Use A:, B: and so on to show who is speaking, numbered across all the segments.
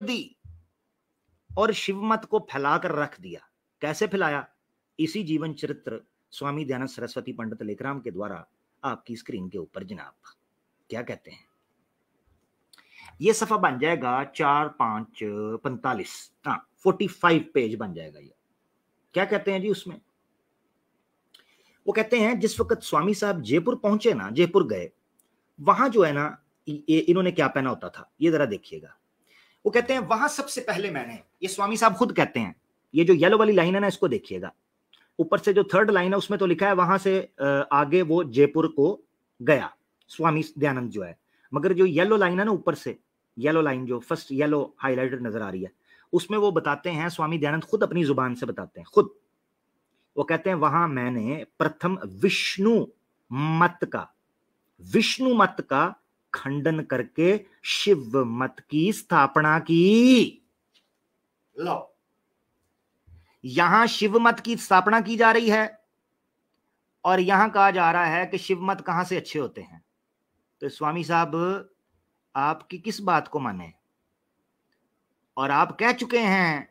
A: दी और शिव मत को फैलाकर रख दिया। कैसे फैलाया? इसी जीवन चरित्र स्वामी दयानंद सरस्वती पंडित लेखराम के द्वारा आपकी स्क्रीन के ऊपर जनाब क्या कहते हैं। ये सफा बन जाएगा 4, 5, 45, हाँ 45 पेज बन जाएगा। ये क्या कहते हैं जी उसमें? वो कहते हैं जिस वक्त स्वामी साहब जयपुर पहुंचे ना, जयपुर गए, वहां जो है ना इन्होंने क्या पहना होता था, ये जरा देखिएगा। वो कहते हैं वहां सबसे पहले मैंने, ये स्वामी साहब खुद कहते हैं, ये जो येलो वाली लाइन है ना इसको देखिएगा, ऊपर से जो 3rd लाइन है उसमें तो लिखा है वहां से आगे वो जयपुर को गया स्वामी दयानंद जो है, मगर जो येलो लाइन है ना ऊपर से, येलो लाइन जो फर्स्ट येलो हाईलाइटेड नजर आ रही है, उसमें वो बताते हैं, स्वामी दयानंद खुद अपनी जुबान से बताते हैं, खुद वो कहते हैं वहां मैंने प्रथम विष्णु मत का खंडन करके शिव मत की स्थापना की। लो, यहां शिव मत की स्थापना की जा रही है और यहां कहा जा रहा है कि शिव मत कहां से अच्छे होते हैं। तो स्वामी साहब आपकी किस बात को माने? और आप कह चुके हैं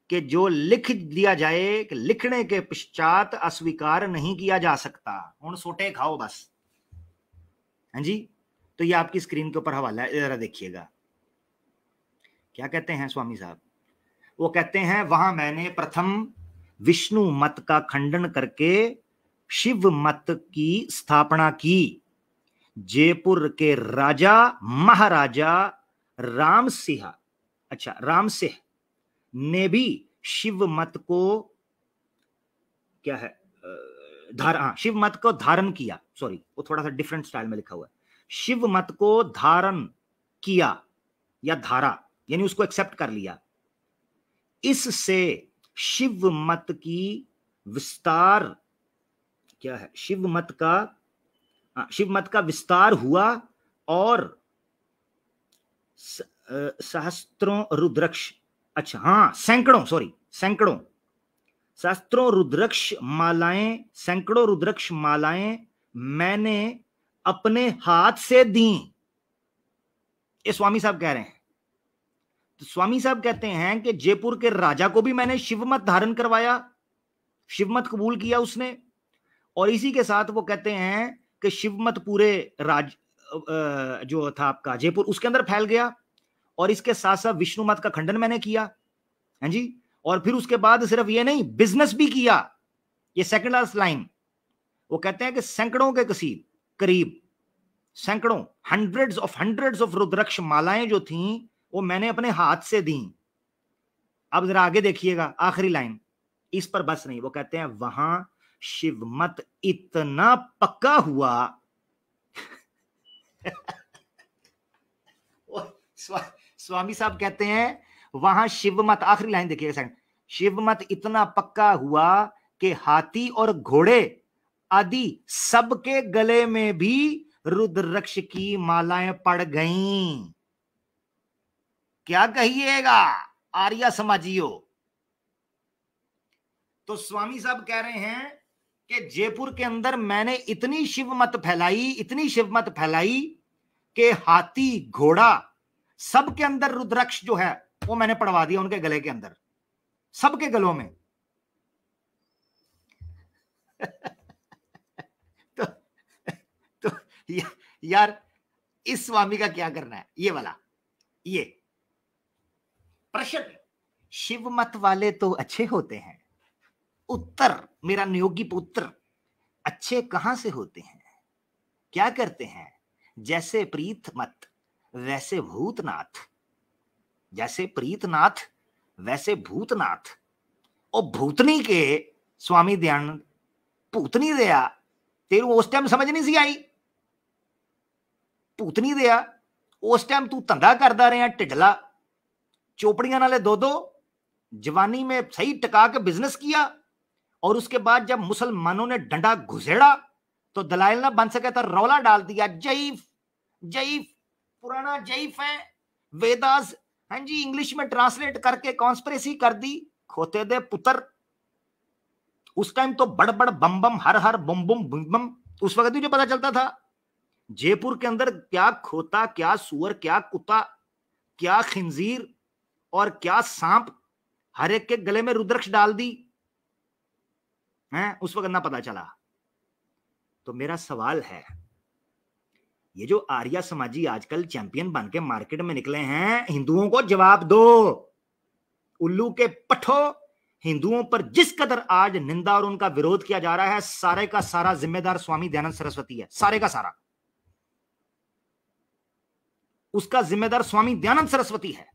A: कि जो लिख दिया जाए कि लिखने के पश्चात अस्वीकार नहीं किया जा सकता। हुण सोटे खाओ बस। हाँ जी, तो ये आपकी स्क्रीन के ऊपर हवाला है, जरा देखिएगा क्या कहते हैं स्वामी साहब। वो कहते हैं वहां मैंने प्रथम विष्णु मत का खंडन करके शिव मत की स्थापना की। जयपुर के राजा महाराजा राम सिंह ने भी शिव मत को क्या है शिव मत को धारण किया। सॉरी, वो थोड़ा सा डिफरेंट स्टाइल में लिखा हुआ है। शिव मत को धारण किया या धारा, यानी उसको एक्सेप्ट कर लिया। इससे शिव मत की विस्तार क्या है, शिव मत का विस्तार हुआ और सहस्त्रों रुद्राक्ष, अच्छा हाँ सैकड़ों रुद्राक्ष मालाएं मैंने अपने हाथ से दी। ये स्वामी साहब कह रहे हैं। तो स्वामी साहब कहते हैं कि जयपुर के राजा को भी मैंने शिवमत धारण करवाया, शिवमत कबूल किया उसने, और इसी के साथ वो कहते हैं कि शिवमत पूरे जो था आपका जयपुर उसके अंदर फैल गया, और इसके साथ साथ विष्णु मत का खंडन मैंने किया। हाँ जी, और फिर उसके बाद सिर्फ ये नहीं, बिजनेस भी किया। ये सेकंड लास्ट लाइन, वो कहते हैं कि सैकड़ों के करीब सैकड़ों हंड्रेड्स ऑफ रुद्राक्ष मालाएं जो थीं वो मैंने अपने हाथ से दी। अब जरा आगे देखिएगा, आखिरी लाइन, इस पर बस नहीं, वो कहते हैं वहां शिवमत इतना पक्का हुआ स्वामी साहब कहते हैं वहां शिवमत, आखिरी लाइन देखिएगा सेकंड, शिवमत इतना पक्का हुआ कि हाथी और घोड़े आदि सबके गले में भी रुद्राक्ष की मालाएं पड़ गईं। क्या कहिएगा आर्या समाजियों? तो स्वामी साहब कह रहे हैं कि जयपुर के अंदर मैंने इतनी शिवमत फैलाई कि हाथी घोड़ा सबके अंदर रुद्राक्ष जो है वो मैंने पड़वा दिया, उनके गले के अंदर, सबके गलों में। तो यार इस स्वामी का क्या करना है? ये वाला, ये प्रश्न, शिवमत वाले तो अच्छे होते हैं। उत्तर मेरा नियोगी पुत्र, अच्छे कहां से होते हैं? क्या करते हैं? जैसे प्रीत मत वैसे भूतनाथ, जैसे प्रीतनाथ वैसे भूतनाथ। और भूतनी के स्वामी दयानंद भूतनी दया तेरे उस टाइम समझ नहीं सी आई। भूतनी दया उस टाइम तू धंधा करदा रहा ढिडला, चोपड़ियां नाले दो जवानी में सही टका के बिजनेस किया, और उसके बाद जब मुसलमानों ने डंडा घुसेड़ा तो दलाइल ना बन सके तो रौला डाल दिया, जईफ पुराना जईफ है, वेदास, हाँ जी, इंग्लिश में ट्रांसलेट करके कॉन्स्पिरेसी कर दी। खोते दे पुत्र, उस टाइम तो बड़ बड़ बम बम हर हर बम बम बम, उस वक्त मुझे पता चलता था जयपुर के अंदर क्या खोता, क्या सुअर, क्या कुत्ता, क्या खिंजीर, और क्या सांप हर एक के गले में रुद्राक्ष डाल दी है, उस वक्त ना पता चला। तो मेरा सवाल है, ये जो आर्या समाजी आजकल चैंपियन बन के मार्केट में निकले हैं, हिंदुओं को जवाब दो। उल्लू के पठो, हिंदुओं पर जिस कदर आज निंदा और उनका विरोध किया जा रहा है, सारे का सारा जिम्मेदार स्वामी दयानंद सरस्वती है, सारे का सारा। उसका जिम्मेदार स्वामी दयानंद सरस्वती है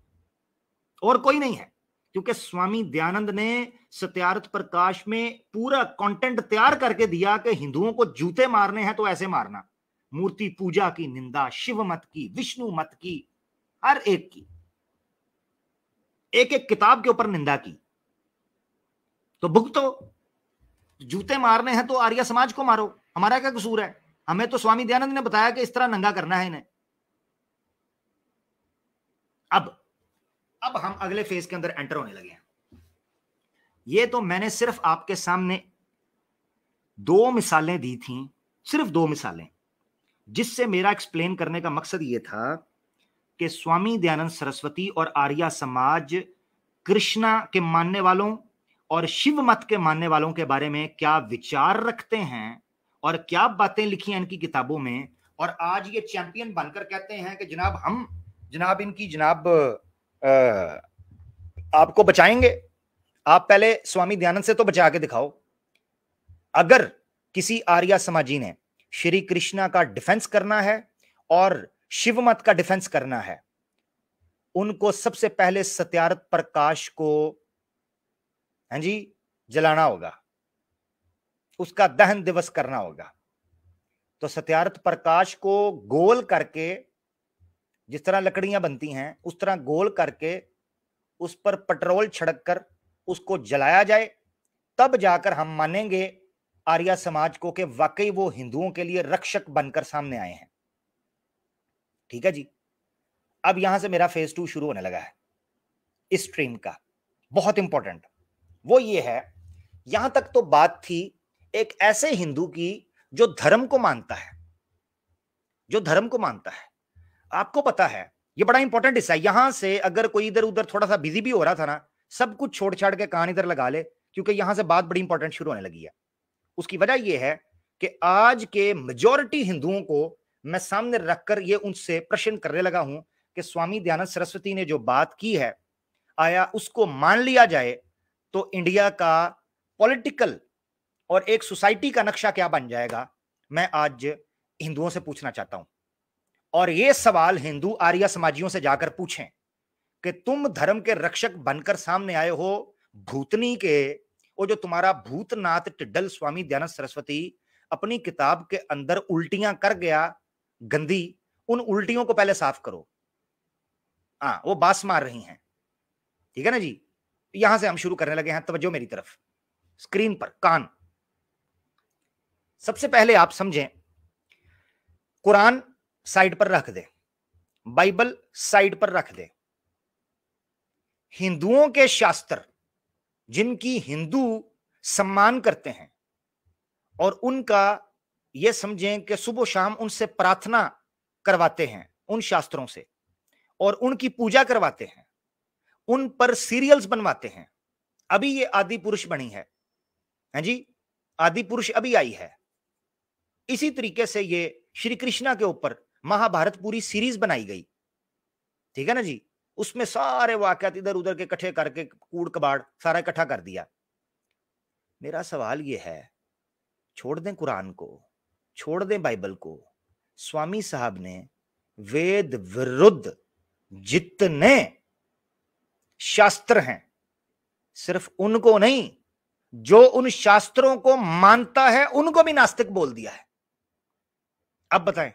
A: और कोई नहीं है, क्योंकि स्वामी दयानंद ने सत्यार्थ प्रकाश में पूरा कंटेंट तैयार करके दिया कि हिंदुओं को जूते मारने हैं तो ऐसे मारना। मूर्ति पूजा की निंदा, शिव मत की, विष्णु मत की, हर एक की, एक एक किताब के ऊपर निंदा की। तो भुगतो, जूते मारने हैं तो आर्य समाज को मारो, हमारा क्या कसूर है? हमें तो स्वामी दयानंद ने बताया कि इस तरह नंगा करना है इन्हें। अब हम अगले फेज के अंदर एंटर होने लगे हैं। ये तो मैंने सिर्फ आपके सामने 2 मिसालें दी थी, सिर्फ 2 मिसालें, जिससे मेरा एक्सप्लेन करने का मकसद यह था कि स्वामी दयानंद सरस्वती और आर्या समाज कृष्णा के मानने वालों और शिव मत के मानने वालों के बारे में क्या विचार रखते हैं और क्या बातें लिखी हैं इनकी किताबों में। और आज ये चैंपियन बनकर कहते हैं कि जनाब इनकी आपको बचाएंगे। आप पहले स्वामी दयानंद से तो बचा के दिखाओ। अगर किसी आर्या समाजी ने श्री कृष्णा का डिफेंस करना है और शिव मत का डिफेंस करना है, उनको सबसे पहले सत्यार्थ प्रकाश को जलाना होगा, उसका दहन दिवस करना होगा। तो सत्यार्थ प्रकाश को गोल करके, जिस तरह लकड़ियां बनती हैं उस तरह गोल करके उस पर पेट्रोल छिड़क कर उसको जलाया जाए, तब जाकर हम मानेंगे आर्या समाज को कि वाकई वो हिंदुओं के लिए रक्षक बनकर सामने आए हैं। ठीक है जी। अब यहां से मेरा फेज 2 शुरू होने लगा है इस स्ट्रीम का, बहुत इंपॉर्टेंट। वो ये है, यहां तक तो बात थी एक ऐसे हिंदू की जो धर्म को मानता है, आपको पता है ये बड़ा इंपॉर्टेंट हिस्सा है। यहां से अगर कोई इधर उधर थोड़ा सा बिजी भी हो रहा था ना, सब कुछ छोड़ छाड़ के कान इधर लगा ले, क्योंकि यहां से बात बड़ी इंपॉर्टेंट शुरू होने लगी है। उसकी वजह यह है कि आज के मेजॉरिटी हिंदुओं को मैं सामने रखकर ये उनसे प्रश्न करने लगा हूं कि स्वामी दयानंद सरस्वती ने जो बात की है, आया उसको मान लिया जाए तो इंडिया का पॉलिटिकल और एक सोसाइटी का नक्शा क्या बन जाएगा, मैं आज हिंदुओं से पूछना चाहता हूं। और ये सवाल हिंदू आर्य समाजियों से जाकर पूछें कि तुम धर्म के रक्षक बनकर सामने आए हो, भूतनी के, वो जो तुम्हारा भूतनाथ टिड्डल स्वामी दयानंद सरस्वती अपनी किताब के अंदर उल्टियां कर गया गंदी, उन उल्टियों को पहले साफ करो। वो बास मार रही हैं, ठीक है ना जी। यहां से हम शुरू करने लगे हैं, तवज्जो मेरी तरफ, स्क्रीन पर कान। सबसे पहले आप समझें, कुरान साइड पर रख दे, बाइबल साइड पर रख दे। हिंदुओं के शास्त्र जिनकी हिंदू सम्मान करते हैं और उनका यह समझें कि सुबह शाम उनसे प्रार्थना करवाते हैं उन शास्त्रों से, और उनकी पूजा करवाते हैं, उन पर सीरियल्स बनवाते हैं। अभी ये आदि पुरुष बनी है जी, आदि पुरुष अभी आई है। इसी तरीके से ये श्री कृष्णा के ऊपर महाभारत पूरी सीरीज बनाई गई, ठीक है ना जी। उसमें सारे वाकयात इधर उधर के इकट्ठे करके कूड़ कबाड़ सारा इकट्ठा कर दिया। मेरा सवाल यह है, छोड़ दें कुरान को, छोड़ दें बाइबल को। स्वामी साहब ने वेद विरुद्ध जितने शास्त्र हैं, सिर्फ उनको नहीं, जो उन शास्त्रों को मानता है उनको भी नास्तिक बोल दिया है। अब बताएं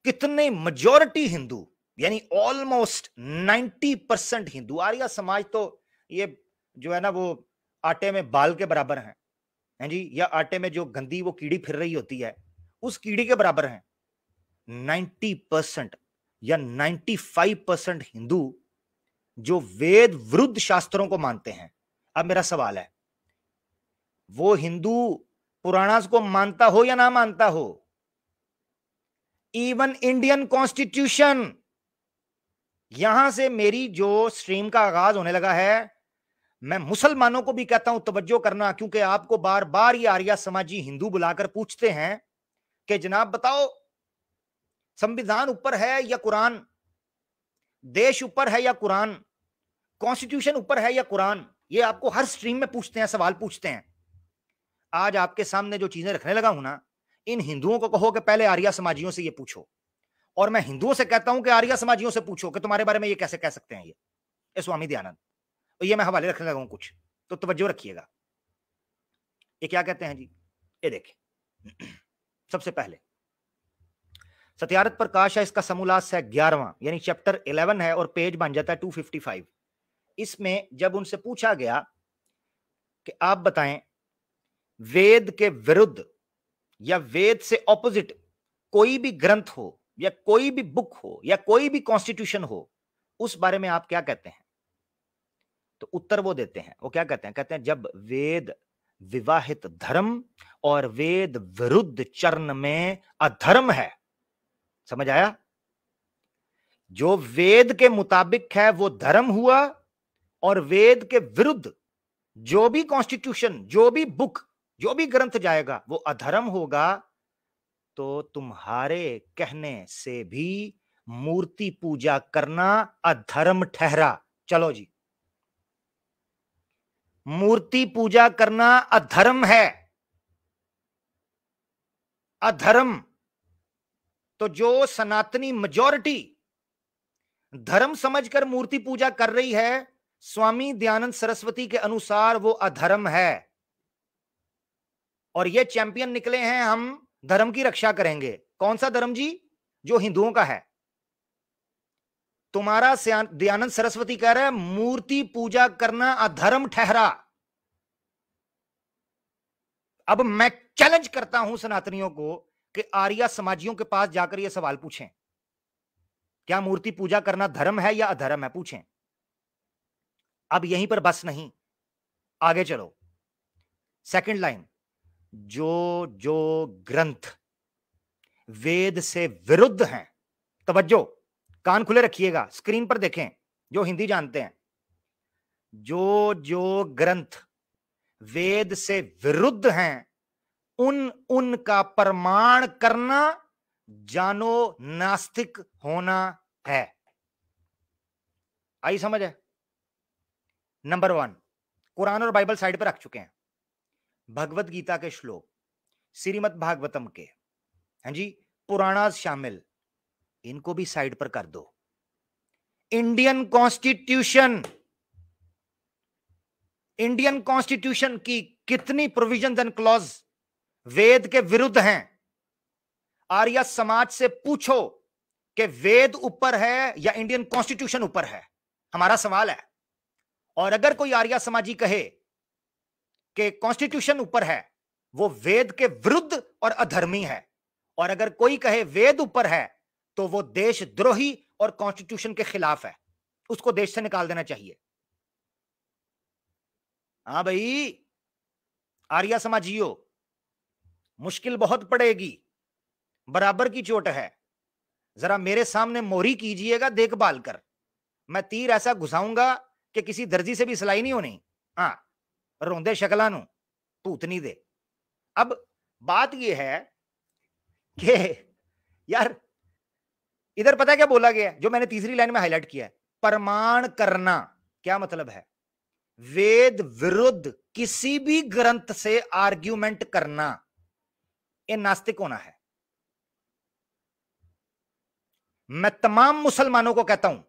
A: कितने मेजॉरिटी हिंदू, यानी ऑलमोस्ट 90% हिंदू, आर्य समाज तो ये जो है ना वो आटे में बाल के बराबर हैं जी, या आटे में जो गंदी वो कीड़ी फिर रही होती है उस कीड़ी के बराबर हैं। 90% या 95% हिंदू जो वेद विरुद्ध शास्त्रों को मानते हैं। अब मेरा सवाल है, वो हिंदू पुराणास को मानता हो या ना मानता हो, इवन इंडियन कॉन्स्टिट्यूशन यहां से मेरी जो स्ट्रीम का आगाज होने लगा है, मैं मुसलमानों को भी कहता हूं तवज्जो करना, क्योंकि आपको बार बार ये आर्या समाजी हिंदू बुलाकर पूछते हैं कि जनाब बताओ संविधान ऊपर है या कुरान, देश ऊपर है या कुरान, कॉन्स्टिट्यूशन ऊपर है या कुरान। ये आपको हर स्ट्रीम में पूछते हैं, सवाल पूछते हैं। आज आपके सामने जो चीजें रखने लगा हूं ना, इन हिंदुओं को कहो कि पहले आर्या समाजियों से ये पूछो, और मैं हिंदुओं से कहता हूं कि आर्या समाजियों से पूछो कि तुम्हारे बारे में ये कैसे कह सकते हैं ये स्वामी दयानंद। तो ये मैं हवाले रखने लगा हूं कुछ, तो तवज्जो रखिएगा। ये क्या कहते हैं जी, ये देखिए। सबसे पहले सत्यार्थ प्रकाश है, इसका समूलास है 11वां, यानी चैप्टर 11 है, और पेज बन जाता है 255। इसमें जब उनसे पूछा गया कि आप बताएं वेद के विरुद्ध या वेद से ऑपोजिट कोई भी ग्रंथ हो या कोई भी बुक हो या कोई भी कॉन्स्टिट्यूशन हो, उस बारे में आप क्या कहते हैं। तो उत्तर वो देते हैं, वो क्या कहते हैं, कहते हैं जब वेद विवाहित धर्म और वेद विरुद्ध चरण में अधर्म है। समझ आया? जो वेद के मुताबिक है वो धर्म हुआ, और वेद के विरुद्ध जो भी कॉन्स्टिट्यूशन, जो भी बुक, जो भी ग्रंथ जाएगा वो अधर्म होगा। तो तुम्हारे कहने से भी मूर्ति पूजा करना अधर्म ठहरा। चलो जी, मूर्ति पूजा करना अधर्म है, अधर्म। तो जो सनातनी मेजॉरिटी धर्म समझकर मूर्ति पूजा कर रही है, स्वामी दयानंद सरस्वती के अनुसार वो अधर्म है। और ये चैंपियन निकले हैं, हम धर्म की रक्षा करेंगे। कौन सा धर्म जी? जो हिंदुओं का है। तुम्हारा दयानंद सरस्वती कह रहा है मूर्ति पूजा करना अधर्म ठहरा। अब मैं चैलेंज करता हूं सनातनियों को कि आर्या समाजियों के पास जाकर यह सवाल पूछें, क्या मूर्ति पूजा करना धर्म है या अधर्म है? पूछें। अब यहीं पर बस नहीं, आगे चलो। सेकंड लाइन, जो जो ग्रंथ वेद से विरुद्ध हैं, तवज्जो, कान खुले रखिएगा, स्क्रीन पर देखें जो हिंदी जानते हैं। जो जो ग्रंथ वेद से विरुद्ध हैं, उनका प्रमाण करना जानो नास्तिक होना है। आई समझ है? नंबर 1, कुरान और बाइबल साइड पर रख चुके हैं। भगवत गीता के श्लोक, श्रीमद् भागवतम के, हाँ जी, पुराणास शामिल, इनको भी साइड पर कर दो। इंडियन कॉन्स्टिट्यूशन की कितनी प्रोविजन एंड क्लॉज वेद के विरुद्ध हैं। आर्य समाज से पूछो कि वेद ऊपर है या इंडियन कॉन्स्टिट्यूशन ऊपर है, हमारा सवाल है। और अगर कोई आर्य समाजी कहे कि कॉन्स्टिट्यूशन ऊपर है, वो वेद के विरुद्ध और अधर्मी है। और अगर कोई कहे वेद ऊपर है, तो वो देशद्रोही और कॉन्स्टिट्यूशन के खिलाफ है, उसको देश से निकाल देना चाहिए। हाँ भाई आर्य समाजियों, मुश्किल बहुत पड़ेगी, बराबर की चोट है। जरा मेरे सामने मोहरी कीजिएगा देखभाल कर, मैं तीर ऐसा घुसाऊंगा कि किसी दर्जी से भी सिलाई नहीं होनी। हाँ, रोंदे शकला नू भूतनी दे। अब बात यह है कि यार इधर पता क्या बोला गया है, जो मैंने तीसरी लाइन में हाईलाइट किया है, प्रमाण करना। क्या मतलब है? वेद विरुद्ध किसी भी ग्रंथ से आर्ग्यूमेंट करना, ये नास्तिक होना है। मैं तमाम मुसलमानों को कहता हूं,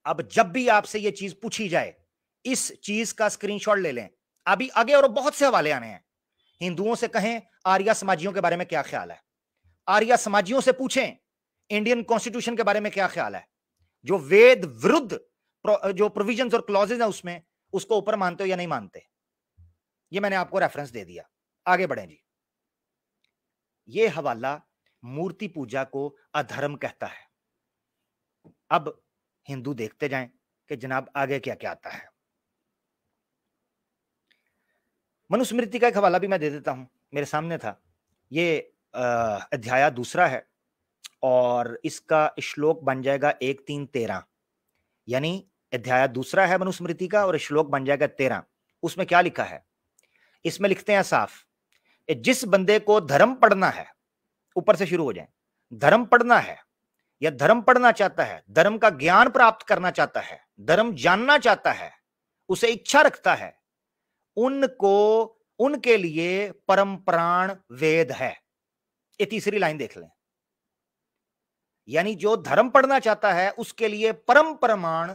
A: अब जब भी आपसे यह चीज पूछी जाए, इस चीज का स्क्रीनशॉट ले लें। अभी आगे और बहुत से हवाले आने हैं। हिंदुओं से कहें आर्य समाजियों के बारे में क्या ख्याल है, आर्य समाजियों से पूछें इंडियन कॉन्स्टिट्यूशन के बारे में क्या ख्याल है। जो वेद विरुद्ध जो प्रोविजंस और क्लॉजेज हैं उसमें, उसको ऊपर मानते हो या नहीं मानते। ये मैंने आपको रेफरेंस दे दिया। आगे बढ़ें जी। ये हवाला मूर्ति पूजा को अधर्म कहता है। अब हिंदू देखते जाएं कि जनाब आगे क्या क्या आता है। मनुस्मृति का एक हवाला भी मैं दे देता हूं, मेरे सामने था। ये अध्याय 2 है और इसका श्लोक बन जाएगा 1-3-13, यानी अध्याय दूसरा है मनुस्मृति का और श्लोक बन जाएगा 13। उसमें क्या लिखा है? इसमें लिखते हैं साफ, जिस बंदे को धर्म पढ़ना है, ऊपर से शुरू हो जाए, धर्म पढ़ना है या धर्म पढ़ना चाहता है, धर्म का ज्ञान प्राप्त करना चाहता है, धर्म जानना चाहता है, उसे इच्छा रखता है, उनको, उनके लिए परम प्राण वेद है। ये तीसरी लाइन देख लें, यानी जो धर्म पढ़ना चाहता है उसके लिए परम प्रमाण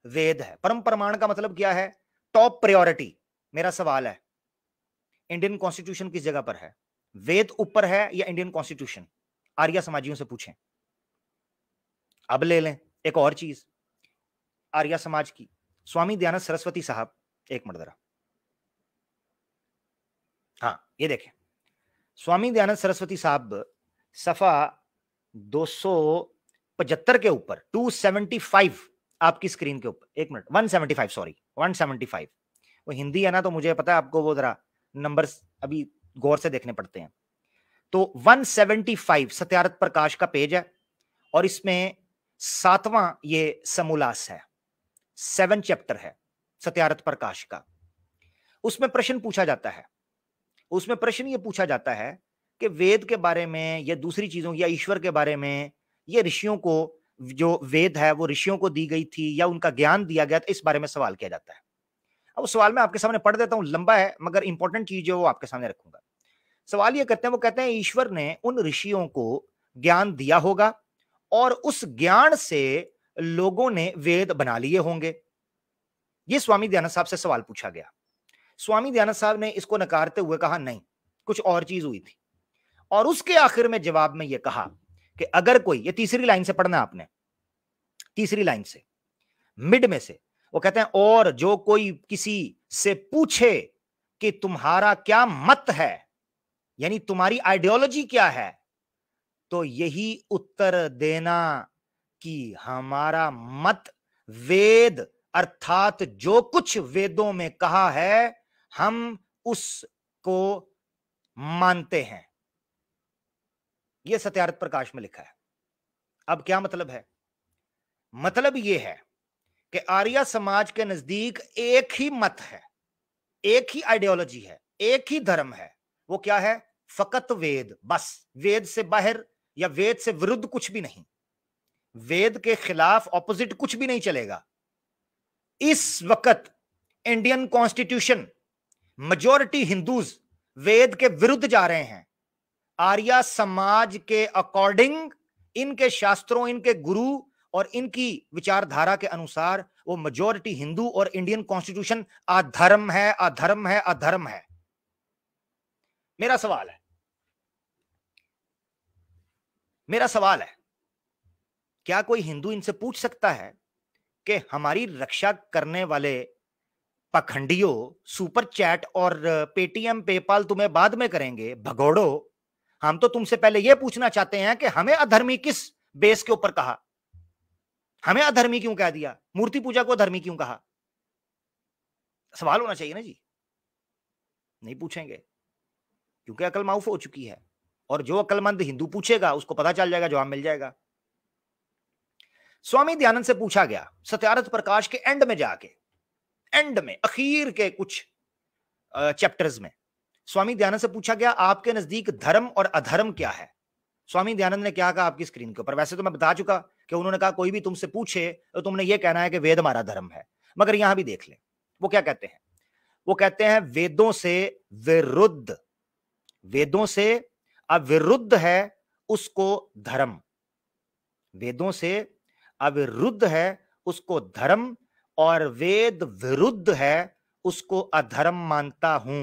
A: वेद है। परम प्रमाण का मतलब क्या है? Top priority. मेरा सवाल है, इंडियन कॉन्स्टिट्यूशन किस जगह पर है? वेद ऊपर है या इंडियन कॉन्स्टिट्यूशन? आर्य समाजियों से पूछें। अब ले लें एक और चीज आर्य समाज की। स्वामी दयानंद सरस्वती साहब, एक मिनट जरा, हाँ ये देखें, स्वामी दयानंद सरस्वती साहब सफा 275 के ऊपर, 275 आपकी स्क्रीन के ऊपर, एक मिनट, 175, सॉरी 175, वो हिंदी है ना तो मुझे पता है आपको वो जरा नंबर्स अभी गौर से देखने पड़ते हैं। तो 175 सत्यार्थ प्रकाश का पेज है और इसमें 7वां ये समोल्लास है, 7 चैप्टर है सत्यार्थ प्रकाश का। उसमें प्रश्न पूछा जाता है, उसमें प्रश्न ये पूछा जाता है कि वेद के बारे में या दूसरी चीजों या ईश्वर के बारे में, ये ऋषियों को, जो वेद है वो ऋषियों को दी गई थी या उनका ज्ञान दिया गया था, इस बारे में सवाल किया जाता है। अब सवाल मैं आपके सामने पढ़ देता हूं, लंबा है मगर इंपॉर्टेंट चीज जो वो आपके सामने रखूंगा। सवाल ये करते हैं, वो कहते हैं ईश्वर ने उन ऋषियों को ज्ञान दिया होगा और उस ज्ञान से लोगों ने वेद बना लिए होंगे। ये स्वामी दयानंद साहब से सवाल पूछा गया। स्वामी दयानंद साहब ने इसको नकारते हुए कहा नहीं, कुछ और चीज हुई थी। और उसके आखिर में जवाब में यह कहा कि अगर कोई, ये तीसरी लाइन से पढ़ना आपने, तीसरी लाइन से मिड में से, वो कहते हैं और जो कोई किसी से पूछे कि तुम्हारा क्या मत है, यानी तुम्हारी आइडियोलॉजी क्या है, तो यही उत्तर देना कि हमारा मत वेद अर्थात जो कुछ वेदों में कहा है हम उसको मानते हैं। यह सत्यार्थ प्रकाश में लिखा है। अब क्या मतलब है? मतलब यह है कि आर्य समाज के नजदीक एक ही मत है, एक ही आइडियोलॉजी है, एक ही धर्म है। वो क्या है? फकत वेद, बस। वेद से बाहर या वेद से विरुद्ध कुछ भी नहीं, वेद के खिलाफ ऑपोजिट कुछ भी नहीं चलेगा। इस वक्त इंडियन कॉन्स्टिट्यूशन, मेजॉरिटी हिंदूज वेद के विरुद्ध जा रहे हैं। आर्य समाज के अकॉर्डिंग, इनके शास्त्रों, इनके गुरु और इनकी विचारधारा के अनुसार वो मेजॉरिटी हिंदू और इंडियन कॉन्स्टिट्यूशन अधर्म है, अधर्म है, अधर्म है। मेरा सवाल है, मेरा सवाल है, क्या कोई हिंदू इनसे पूछ सकता है कि हमारी रक्षा करने वाले पखंडियों, सुपर चैट और पेटीएम पेपाल तुम्हें बाद में करेंगे, भगोड़ो, हम तो तुमसे पहले यह पूछना चाहते हैं कि हमें अधर्मी किस बेस के ऊपर कहा? हमें अधर्मी क्यों कह दिया? मूर्ति पूजा को धर्मी क्यों कहा? सवाल होना चाहिए ना जी। नहीं पूछेंगे क्योंकि अकल माउफ हो चुकी है, और जो अकलमंद हिंदू पूछेगा उसको पता चल जाएगा, जवाब मिल जाएगा। स्वामी दयानंद से पूछा गया सत्यार्थ प्रकाश के एंड में जाके, एंड में, अखीर के कुछ चैप्टर्स में स्वामी दयानंद से पूछा गया आपके नजदीक धर्म और अधर्म क्या है? स्वामी दयानंद ने क्या कहा आपकी स्क्रीन के ऊपर? वैसे तो मैं बता चुका कि उन्होंने कहा कोई भी तुमसे पूछे तो तुमने ये कहना है कि वेद हमारा धर्म है, मगर यहां भी देख ले वो क्या कहते हैं। वो कहते हैं वेदों से विरुद्ध, वेदों से अविरुद्ध है उसको धर्म, वेदों से अविरुद्ध है उसको धर्म, और वेद विरुद्ध है उसको अधर्म मानता हूं।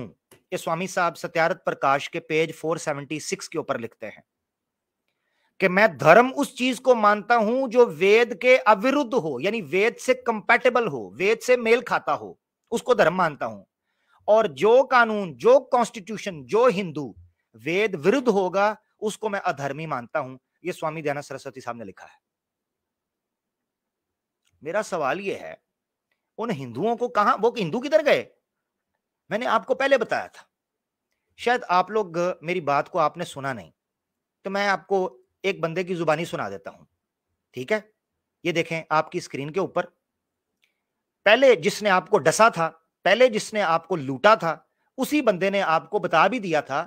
A: ये स्वामी साहब सत्यार्थ प्रकाश के पेज 476 के ऊपर लिखते हैं कि मैं धर्म उस चीज को मानता हूं जो वेद के अविरुद्ध हो, यानी वेद से कंपैटिबल हो, वेद से मेल खाता हो, उसको धर्म मानता हूं। और जो कानून, जो कॉन्स्टिट्यूशन, जो हिंदू वेद विरुद्ध होगा उसको मैं अधर्मी मानता हूं। यह स्वामी दयानंद सरस्वती साहब ने लिखा है। मेरा सवाल यह है, उन हिंदुओं को कहां, वो हिंदू किधर गए? मैंने आपको पहले बताया था, शायद आप लोग मेरी बात को आपने सुना नहीं, तो मैं आपको एक बंदे की जुबानी सुना देता हूं, ठीक है? ये देखें आपकी स्क्रीन के ऊपर, पहले जिसने आपको डसा था, पहले जिसने आपको लूटा था, उसी बंदे ने आपको बता भी दिया था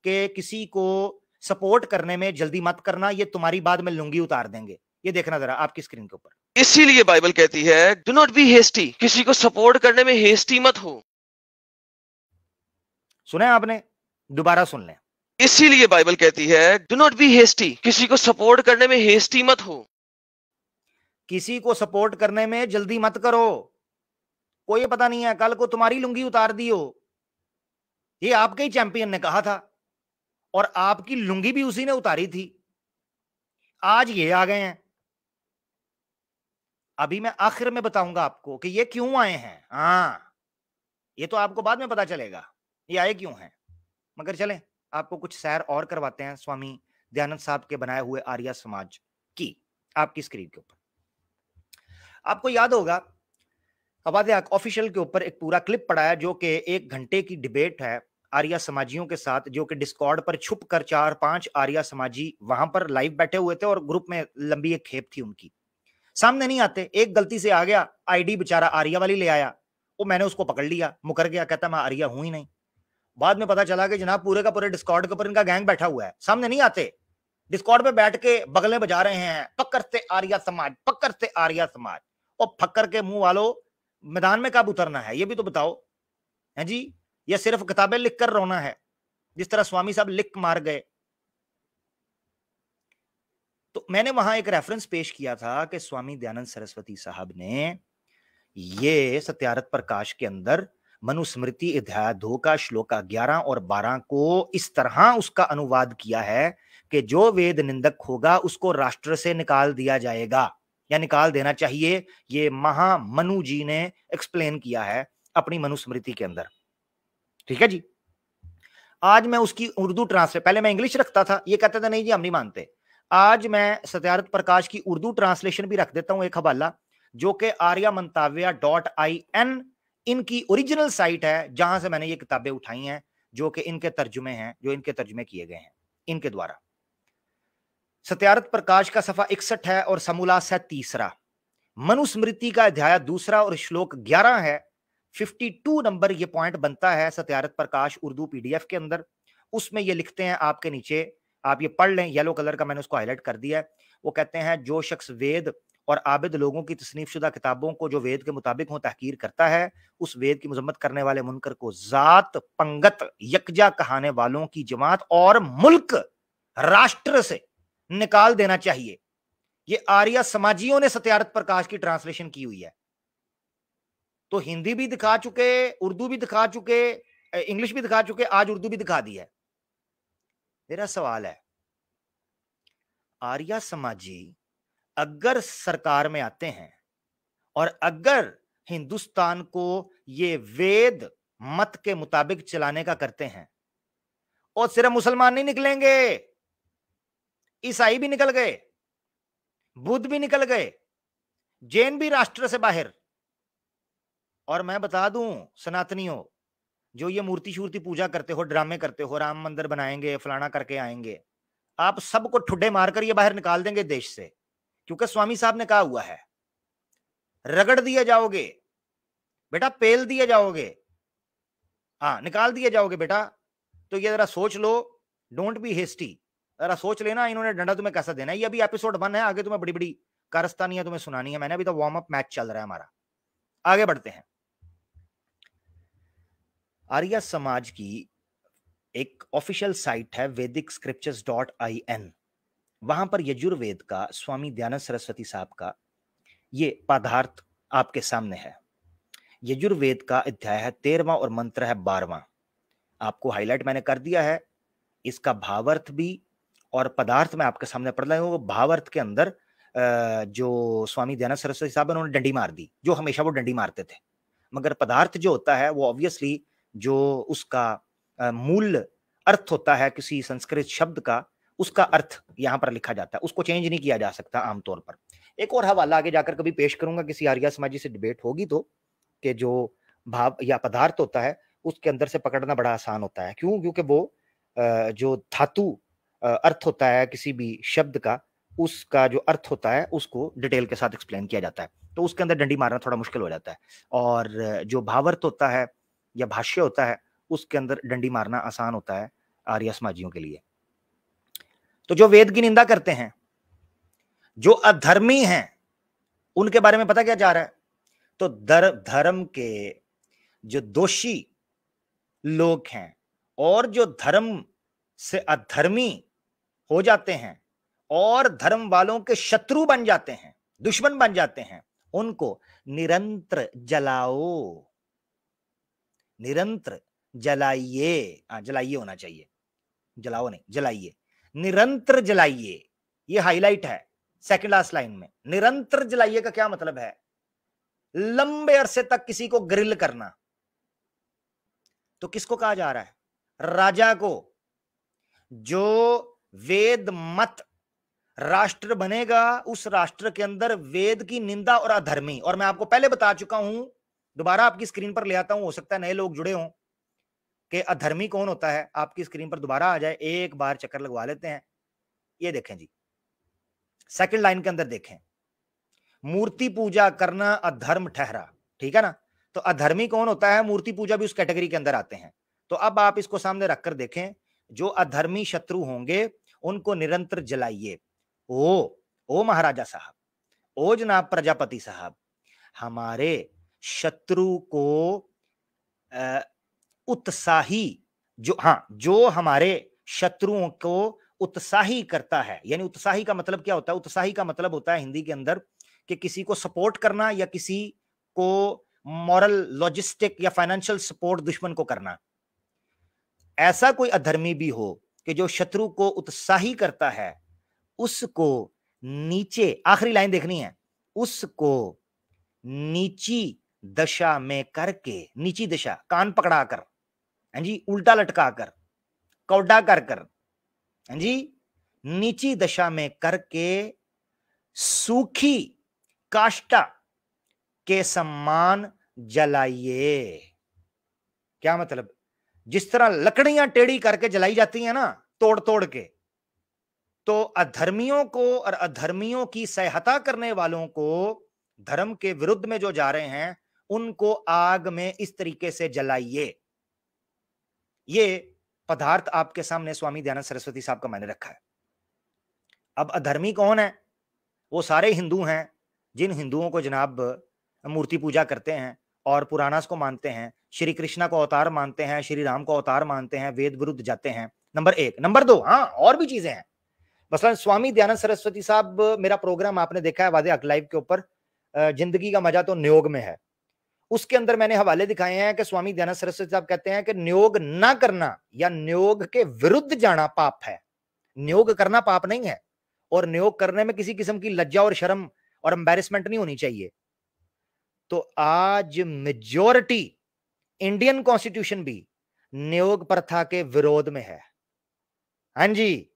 A: कि किसी को सपोर्ट करने में जल्दी मत करना, ये तुम्हारी बात में लुंगी उतार देंगे। ये देखना जरा आपकी स्क्रीन के ऊपर।
B: इसीलिए बाइबल कहती है डू नॉट बी हेस्टी, किसी को सपोर्ट करने में हेस्टी मत हो।
A: सुने आपने? दोबारा सुन लें।
B: इसीलिए बाइबल कहती है डू नॉट बी हेस्टी, किसी को सपोर्ट करने में हेस्टी मत हो।
A: किसी को सपोर्ट करने में जल्दी मत करो, कोई पता नहीं है कल को तुम्हारी लुंगी उतार दी हो। ये आपके ही चैंपियन ने कहा था और आपकी लुंगी भी उसी ने उतारी थी। आज ये आ गए हैं। अभी मैं आखिर में बताऊंगा आपको कि ये क्यों आए हैं। हाँ, ये तो आपको बाद में पता चलेगा ये आए क्यों हैं। मगर चलें आपको कुछ सैर और करवाते हैं स्वामी दयानंद साहब के बनाए हुए आर्य समाज की। आपकी स्क्रीन के ऊपर आपको याद होगा आबाद ऑफिशियल के ऊपर एक पूरा क्लिप पड़ा है जो कि 1 घंटे की डिबेट है आर्य समाजियों के साथ, जो कि डिस्कॉर्ड पर छुप कर 4-5 आर्य समाजी वहां पर लाइव बैठे हुए थे और ग्रुप में लंबी एक खेप थी उनकी, सामने नहीं आते। एक गलती से आ गया, आईडी बेचारा आर्या वाली ले आया, वो मैंने उसको पकड़ लिया, मुकर गया, कहता मैं आर्या हूं ही नहीं। बाद में पता चला कि जनाब पूरे का पूरे डिस्कॉर्ड के ऊपर इनका गैंग बैठा हुआ है, सामने नहीं आते, डिस्कॉर्ड पे बैठ के बगलें बजा रहे हैं, पकड़ते आर्या समाज, पकड़ते आर्या समाज। और फक्कर के मुंह वालों, मैदान में कब उतरना है ये भी तो बताओ, है जी? या सिर्फ किताबें लिख कर रोना है जिस तरह स्वामी साहब लिख मार गए? तो मैंने वहां एक रेफरेंस पेश किया था कि स्वामी दयानंद सरस्वती साहब ने ये सत्यार्थ प्रकाश के अंदर मनुस्मृति अध्याय 2 का श्लोका 11 और 12 को इस तरह उसका अनुवाद किया है कि जो वेद निंदक होगा उसको राष्ट्र से निकाल दिया जाएगा या निकाल देना चाहिए। ये महामनु जी ने एक्सप्लेन किया है अपनी मनुस्मृति के अंदर, ठीक है जी? आज मैं उसकी उर्दू ट्रांसलेट, पहले मैं इंग्लिश रखता था, ये कहते थे नहीं जी हम नहीं मानते। आज मैं सत्यार्थ प्रकाश की उर्दू ट्रांसलेशन भी रख देता हूं, एक हवाला, जो कि aryamantavya.in इनकी ओरिजिनल साइट है जहां से मैंने ये किताबें उठाई हैं, जो कि इनके तर्जुमे हैं, जो इनके तर्जुमे किए गए हैं इनके द्वारा। सत्यार्थ प्रकाश का सफा 61 है और समूलास है 3, मनुस्मृति का अध्याय 2 और श्लोक 11 है। 52 नंबर ये पॉइंट बनता है सत्यार्थ प्रकाश उर्दू पीडीएफ के अंदर। उसमें ये लिखते हैं आपके नीचे, आप ये पढ़ लें, येलो कलर का मैंने उसको हाईलाइट कर दिया है। वो कहते हैं जो शख्स वेद और आबिद लोगों की तसनीफ शुदा किताबों को जो वेद के मुताबिक हो तहकीर करता है, उस वेद की मजम्मत करने वाले मुनकर को जात पंगत यकजा कहाने वालों की जमात और मुल्क राष्ट्र से निकाल देना चाहिए। ये आर्य समाजियों ने सत्यार्थ प्रकाश की ट्रांसलेशन की हुई है। तो हिंदी भी दिखा चुके, उर्दू भी दिखा चुके, इंग्लिश भी दिखा चुके, आज उर्दू भी दिखा दी है। मेरा सवाल है, आर्य समाजी अगर सरकार में आते हैं और अगर हिंदुस्तान को ये वेद मत के मुताबिक चलाने का करते हैं, और सिर्फ मुसलमान नहीं निकलेंगे, ईसाई भी निकल गए, बुद्ध भी निकल गए, जैन भी राष्ट्र से बाहर। और मैं बता दूं सनातनियों, जो ये मूर्ति शूर्ति पूजा करते हो, ड्रामे करते हो, राम मंदिर बनाएंगे, फलाना करके आएंगे, आप सबको ठुड्डे मारकर ये बाहर निकाल देंगे देश से, क्योंकि स्वामी साहब ने कहा हुआ है रगड़ दिए जाओगे बेटा, पेल दिए जाओगे, हाँ निकाल दिए जाओगे बेटा। तो ये जरा सोच लो, डोंट बी हेस्टी, जरा सोच लेना इन्होंने डंडा तुम्हें कैसा देना है। ये अभी एपिसोड 1 है, आगे तुम्हें बड़ी बड़ी कारस्तानियां तुम्हें सुनानी है मैंने, अभी तो वार्म अप मैच चल रहा है हमारा। आगे बढ़ते हैं। आर्य समाज की एक ऑफिशियल साइट है vedicscriptures.in, वहां पर यजुर्वेद का स्वामी दयानंद सरस्वती साहब का ये पदार्थ आपके सामने है। यजुर्वेद का अध्याय है 13वां और मंत्र है 12वां। आपको हाईलाइट मैंने कर दिया है, इसका भावार्थ भी और पदार्थ मैं आपके सामने पढ़ रहा हूं। भावार्थ के अंदर जो स्वामी दयानंद सरस्वती साहब उन्होंने डंडी मार दी, जो हमेशा वो डंडी मारते थे, मगर पदार्थ जो होता है वो ऑब्वियसली जो उसका मूल अर्थ होता है किसी संस्कृत शब्द का, उसका अर्थ यहां पर लिखा जाता है, उसको चेंज नहीं किया जा सकता आमतौर पर। एक और हवाला आगे जाकर कभी पेश करूंगा, किसी आर्य समाजी से डिबेट होगी तो, कि जो भाव या पदार्थ होता है उसके अंदर से पकड़ना बड़ा आसान होता है। क्यों? क्योंकि वो जो धातु अर्थ होता है किसी भी शब्द का, उसका जो अर्थ होता है उसको डिटेल के साथ एक्सप्लेन किया जाता है, तो उसके अंदर डंडी मारना थोड़ा मुश्किल हो जाता है। और जो भावार्थ होता है या भाष्य होता है उसके अंदर डंडी मारना आसान होता है आर्य समाजियों के लिए। तो जो वेद की निंदा करते हैं, जो अधर्मी हैं, उनके बारे में पता क्या जा रहा है? तो धर्म के जो दोषी लोग हैं और जो धर्म से अधर्मी हो जाते हैं और धर्म वालों के शत्रु बन जाते हैं, दुश्मन बन जाते हैं, उनको निरंतर जलाओ, निरंतर जलाइए। जलाइए होना चाहिए, जलाओ नहीं, जलाइए, निरंतर जलाइए। ये हाईलाइट है सेकंड लास्ट लाइन में। निरंतर जलाइए का क्या मतलब है? लंबे अरसे तक किसी को ग्रिल करना। तो किसको कहा जा रहा है? राजा को। जो वेद मत राष्ट्र बनेगा, उस राष्ट्र के अंदर वेद की निंदा और अधर्मी, और मैं आपको पहले बता चुका हूं, दोबारा आपकी स्क्रीन पर ले आता हूं, हो सकता है नए लोग जुड़े हों, कि अधर्मी कौन होता है। आपकी स्क्रीन पर दोबारा आ जाए, एक बार चक्कर लगवा लेते हैं। ये देखें जी, सेकंड लाइन के अंदर देखें, मूर्ति पूजा करना अधर्म ठहरा, ठीक है ना। तो अधर्मी कौन होता है? मूर्ति पूजा भी उस कैटेगरी के अंदर आते हैं। तो अब आप इसको सामने रखकर देखें, जो अधर्मी शत्रु होंगे उनको निरंतर जलाइए। ओ महाराजा साहब, ओ जनाब प्रजापति साहब, हमारे शत्रु को उत्साही, जो हमारे शत्रुओं को उत्साही करता है, यानी उत्साही का मतलब क्या होता है? उत्साही का मतलब होता है हिंदी के अंदर कि किसी को सपोर्ट करना या किसी को मॉरल, लॉजिस्टिक या फाइनेंशियल सपोर्ट दुश्मन को करना। ऐसा कोई अधर्मी भी हो कि जो शत्रु को उत्साही करता है, उसको नीचे, आखिरी लाइन देखनी है, उसको नीची दशा में करके, नीची दशा कान पकड़ाकर, जी, उल्टा लटकाकर, कौडा कर, जी, नीची दशा में करके सूखी काष्ठा के सम्मान जलाइए। क्या मतलब? जिस तरह लकड़ियां टेढ़ी करके जलाई जाती हैं ना, तोड़ तोड़ के, तो अधर्मियों को और अधर्मियों की सहायता करने वालों को, धर्म के विरुद्ध में जो जा रहे हैं, उनको आग में इस तरीके से जलाइए। ये पदार्थ आपके सामने स्वामी दयानंद सरस्वती साहब का मैंने रखा है। अब अधर्मी कौन है? वो सारे हिंदू हैं जिन हिंदुओं को जनाब मूर्ति पूजा करते हैं और पुराणास को मानते हैं, श्री कृष्णा को अवतार मानते हैं, श्री राम को अवतार मानते हैं, वेद विरुद्ध जाते हैं। नंबर एक। नंबर दो, हाँ, और भी चीजें हैं। मसलन स्वामी दयानंद सरस्वती साहब, मेरा प्रोग्राम आपने देखा है वादे हक लाइव के ऊपर, जिंदगी का मजा तो नियोग में है, उसके अंदर मैंने हवाले दिखाए हैं कि स्वामी दयानंद सरस्वती साहब कहते हैं कि नियोग ना करना या नियोग के विरुद्ध जाना पाप है। नियोग करना पाप नहीं है, और नियोग करने में किसी किस्म की लज्जा और शर्म और एम्बैरेसमेंट नहीं होनी चाहिए। तो आज मेजॉरिटी, इंडियन कॉन्स्टिट्यूशन भी नियोग प्रथा के विरोध में है। हाँ जी,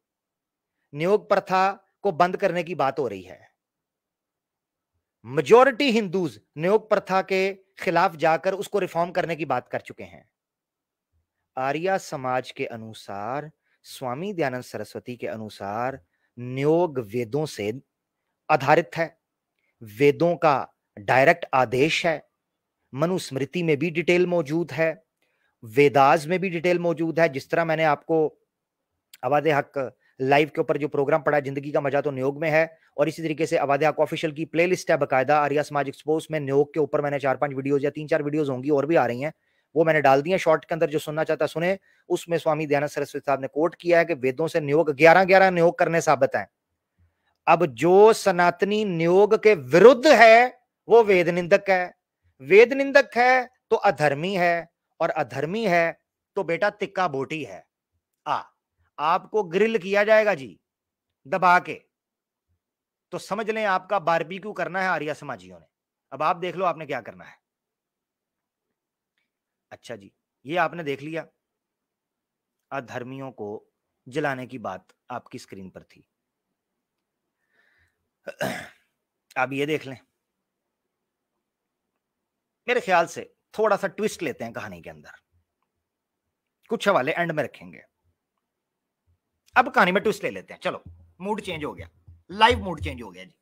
A: नियोग प्रथा को बंद करने की बात हो रही है। मेजॉरिटी हिंदूज नियोग प्रथा के खिलाफ जाकर उसको रिफॉर्म करने की बात कर चुके हैं। आर्य समाज के अनुसार, स्वामी दयानंद सरस्वती के अनुसार, नियोग वेदों से आधारित है, वेदों का डायरेक्ट आदेश है, मनुस्मृति में भी डिटेल मौजूद है, वेदास में भी डिटेल मौजूद है। जिस तरह मैंने आपको आवाज़े हक लाइव के ऊपर जो प्रोग्राम पढ़ा, जिंदगी का मजा तो नियोग में है, और इसी तरीके से आवाज़े हक ऑफिशियल की प्लेलिस्ट है बकायदा आर्य समाज एक्सपोज में, नियोग के ऊपर मैंने 4-5 वीडियोज या 3-4 वीडियोज होंगी और भी आ रही हैं, वो मैंने डाल दी है शॉर्ट के अंदर, जो सुनना चाहता सुने। उसमें स्वामी दयानंद सरस्वती साहब ने कोट किया है कि वेदों से नियोग 11-11 नियोग करने साबित है। अब जो सनातनी नियोग के विरुद्ध है वो वेद निंदक है, वेद निंदक है तो अधर्मी है, और अधर्मी है तो बेटा तिक्का बोटी है। आपको ग्रिल किया जाएगा जी दबा के, तो समझ लें आपका बारबेक्यू करना है आर्य समाजियों ने। अब आप देख लो आपने क्या करना है। अच्छा जी, ये आपने देख लिया, अधर्मियों को जलाने की बात आपकी स्क्रीन पर थी। अब ये देख लें, मेरे ख्याल से थोड़ा सा ट्विस्ट लेते हैं कहानी के अंदर, कुछ हवाले एंड में रखेंगे। अब कहानी में ट्विस्ट ले लेते हैं, चलो मूड चेंज हो गया, लाइव मूड चेंज हो गया जी।